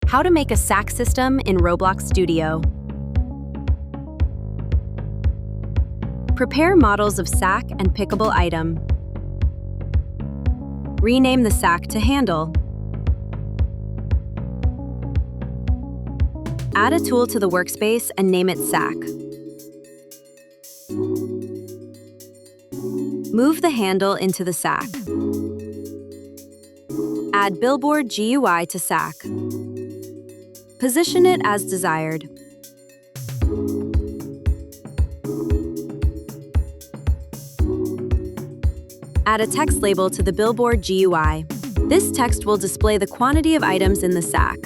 How to make a sack system in Roblox Studio. Prepare models of sack and pickable item. Rename the sack to handle. Add a tool to the workspace and name it sack. Move the handle into the sack. Add billboard GUI to sack. Position it as desired. Add a text label to the billboard GUI. This text will display the quantity of items in the sack.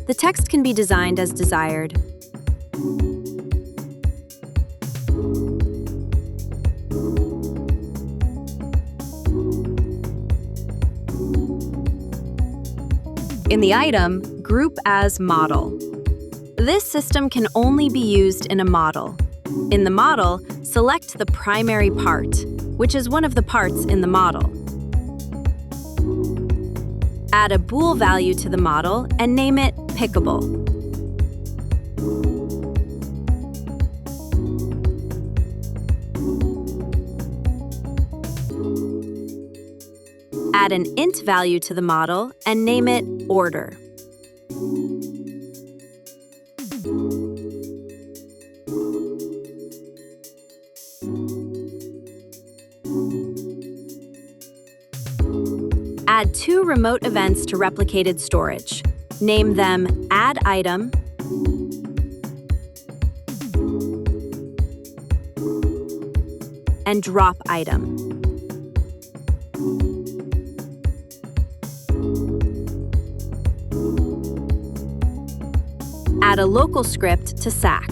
The text can be designed as desired. In the item, group as model. This system can only be used in a model. In the model, select the primary part, which is one of the parts in the model. Add a bool value to the model and name it pickable. Add an int value to the model and name it order. Add 2 remote events to replicated storage. Name them add item and drop item. Add a local script to sack.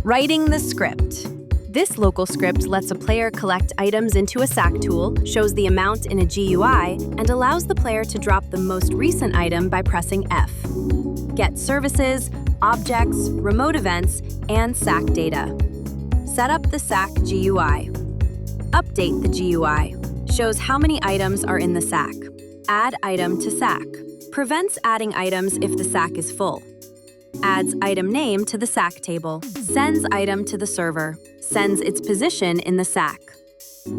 Writing the script. This local script lets a player collect items into a sack tool, shows the amount in a GUI, and allows the player to drop the most recent item by pressing F. Get services, objects, remote events, and sack data. Set up the sack GUI. Update the GUI. Shows how many items are in the sack. Add item to sack. Prevents adding items if the sack is full. Adds item name to the sack table. Sends item to the server. Sends its position in the sack.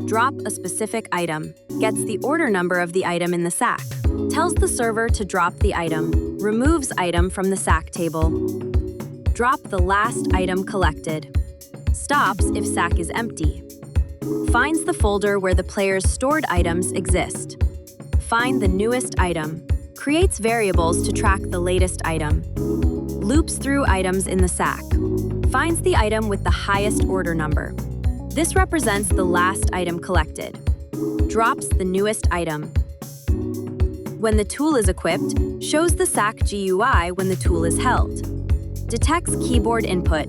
Drop a specific item. Gets the order number of the item in the sack. Tells the server to drop the item. Removes item from the sack table. Drop the last item collected. Stops if sack is empty. Finds the folder where the player's stored items exist. Find the newest item. Creates variables to track the latest item. Loops through items in the sack. Finds the item with the highest order number. This represents the last item collected. Drops the newest item. When the tool is equipped, shows the sack GUI when the tool is held. Detects keyboard input.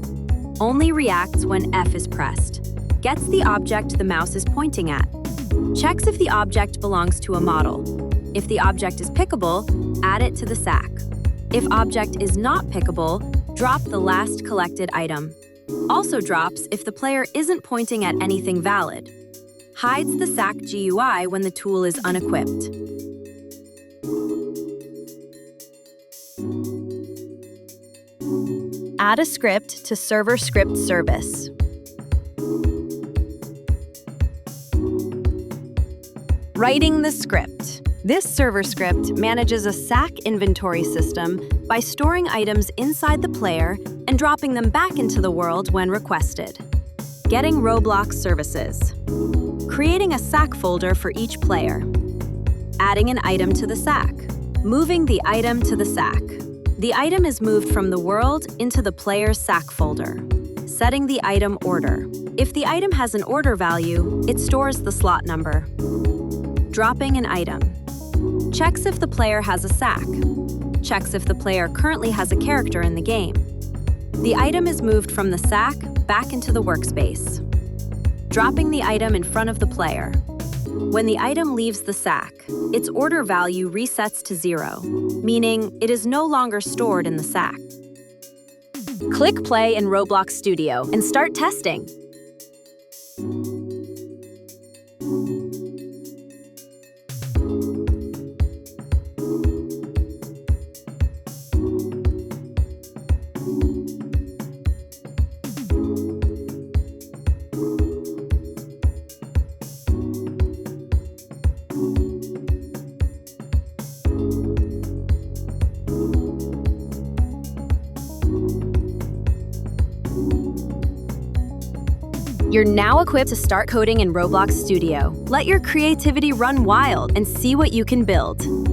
Only reacts when F is pressed. Gets the object the mouse is pointing at. Checks if the object belongs to a model. If the object is pickable, add it to the sack. If object is not pickable, drop the last collected item. Also drops if the player isn't pointing at anything valid. Hides the sack GUI when the tool is unequipped. Add a script to server script service. Writing the script. This server script manages a sack inventory system by storing items inside the player and dropping them back into the world when requested. Getting Roblox services. Creating a sack folder for each player. Adding an item to the sack. Moving the item to the sack. The item is moved from the world into the player's sack folder. Setting the item order. If the item has an order value, it stores the slot number. Dropping an item. Checks if the player has a sack. Checks if the player currently has a character in the game. The item is moved from the sack back into the workspace. Dropping the item in front of the player. When the item leaves the sack, its order value resets to 0, meaning it is no longer stored in the sack. Click play in Roblox Studio and start testing. You're now equipped to start coding in Roblox Studio. Let your creativity run wild and see what you can build.